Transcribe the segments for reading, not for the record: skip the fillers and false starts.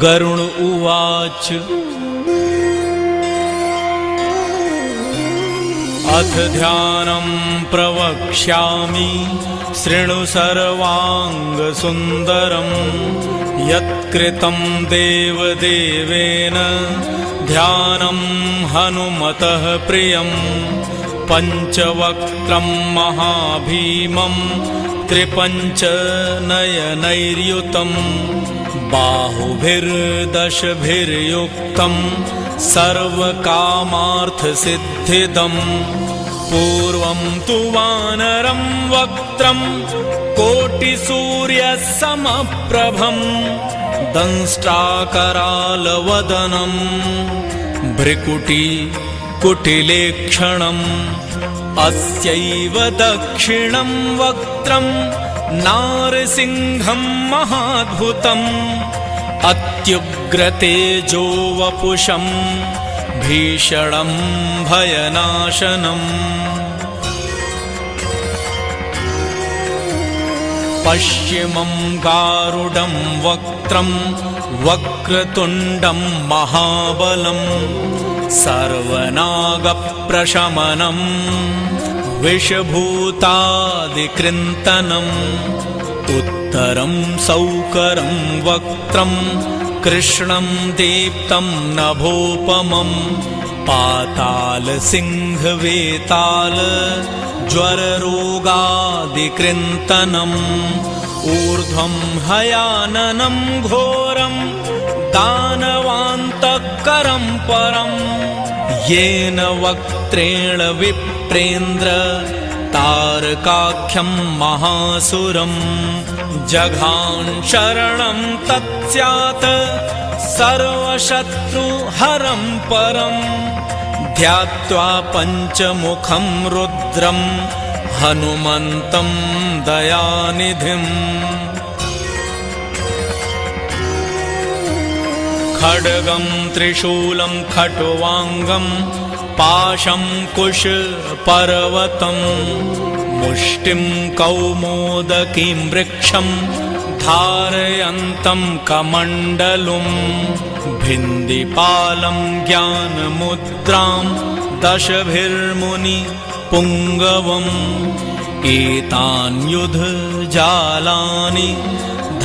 गरुण उवाच अथ ध्यानं प्रवक्ष्यामि शृणु सर्वाङ्गसुन्दरं यत्कृतं देवदेवेन ध्यानं हनुमतः प्रियं पञ्चवक्त्रं महाभीमं त्रिपञ्चनयनैर्युतं बाहुभिर्दशभिर्युक्तं सर्वकामार्थसिद्धिदं पूर्वं तु वानरं वक्त्रं कोटिसूर्यसमप्रभं दंष्ट्राकरालवदनं भ्रिकुटिकुटिलेक्षणम् अस्यैव दक्षिणं वक्त्रं नारसिंहं महाद्भुतम् अत्युग्रतेजो वपुषं भीषणं भयनाशनम् पश्चिमं गारुडं वक्त्रं वक्रतुण्डं महाबलं सर्वनागप्रशमनं विषभूतादिकृन्तनम् उत्तरं सौकरं वक्त्रं कृष्णं दीप्तं नभोपमं पातालसिंहवेताल ज्वररोगादिकृन्तनम् ऊर्ध्वं हयाननं घोरं दानवान्तकरं परं येन वक्त्रेण विप्रेन्द्र तारकाख्यं महासुरं जघान शरणं तत्स्यात् सर्वशत्रुहरं परं ध्यात्वा पञ्चमुखं रुद्रं हनुमन्तं दयानिधिम् खड्गं त्रिशूलं खट्वाङ्गं पाशं कुशपर्वतं मुष्टिं कौमोदकीं वृक्षं धारयन्तं कमण्डलुं भिन्दिपालं ज्ञानमुद्रां दशभिर्मुनिपुङ्गवम् एतान्युधजालानि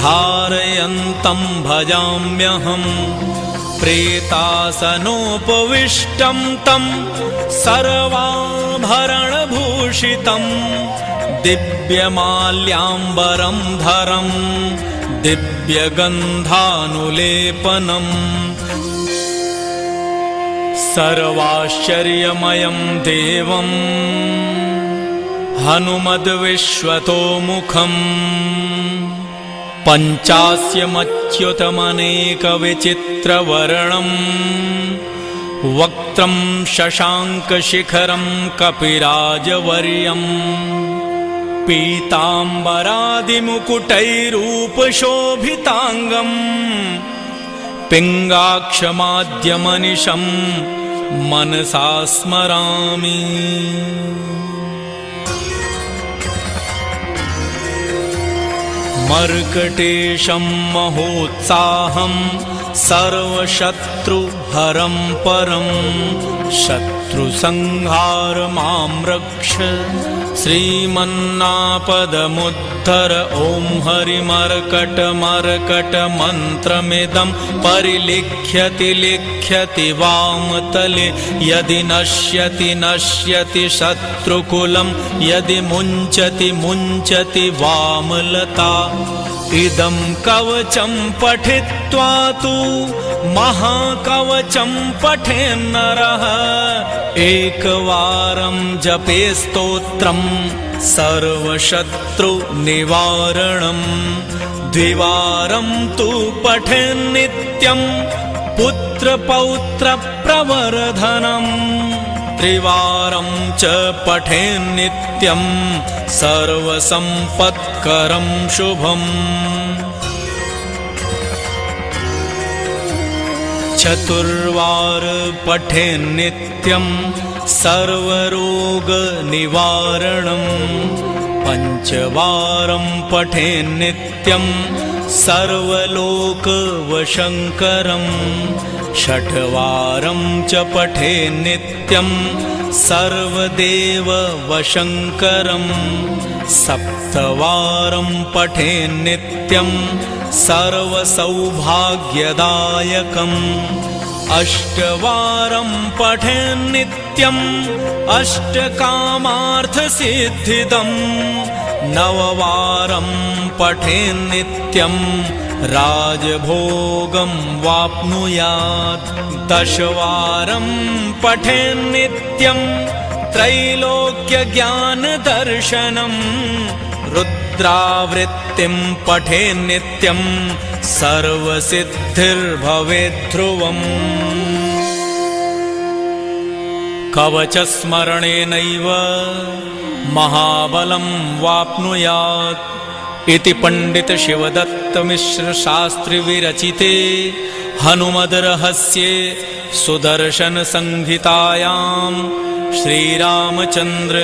धारयन्तं भजाम्यहम् प्रेतासनोपविष्टं तं सर्वाभरणभूषितं दिव्यमाल्याम्बरं धरं दिव्यगन्धानुलेपनम् सर्वाश्चर्यमयं देवं हनुमद्विश्वतोमुखम् पञ्चास्यमच्युतमनेकविचित्रवर्णं वक्त्रं शशाङ्कशिखरं कपिराजवर्यं पीताम्बरादिमुकुटैरूपशोभिताङ्गं पिङ्गाक्षमाद्यमनिशं मनसा स्मरामि। मर्कटेशं महोत्साहं सर्वशत्रुहरं परं शत्रुसंहारमां रक्ष श्रीमन्नापदमुद्धर ॐ हरिमर्कटमर्कटमन्त्रमिदं परिलिख्यति लिख्यति वामतले यदि नश्यति नश्यति शत्रुकुलं यदि मुञ्चति मुञ्चति वामलता इदं कवचं पठित्वा तु महाकवचं पठेन्नरः एकवारं जपे स्तोत्रं सर्वशत्रुनिवारणं द्विवारं तु पठेन्नित्यं पुत्रपौत्रप्रवर्धनम् त्रिवारं च पठेन्नित्यं सर्वसम्पत्करं शुभम् चतुर्वार पठेन्नित्यं सर्वरोगनिवारणं पञ्चवारं पठेन्नित्यं सर्वलोकवशङ्करं षट्वारं च पठे नित्यं सर्वदेववशङ्करं सप्तवारं पठे नित्यं सर्वसौभाग्यदायकम् अष्टवारं पठे नित्यम् अष्टकामार्थसिद्धिदम् नववारं पठे नित्यं राजभोगं वाप्नुयात् दशवारं पठे नित्यं त्रैलोक्यज्ञानदर्शनं रुद्रावृत्तिं पठे नित्यं सर्वसिद्धिर्भवेत् ध्रुवम् कवचस्मरणेनैव महाबलं वाप्नुयात् इति पंडित शिवदत्त मिश्र शास्त्री विरचिते हनुमद्रहस्ये सुदर्शन संहितायां श्रीरामचंद्र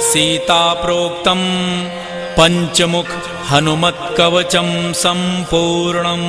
सीता प्रोक्तं पंचमुख हनुमत्कवचं संपूर्णम्।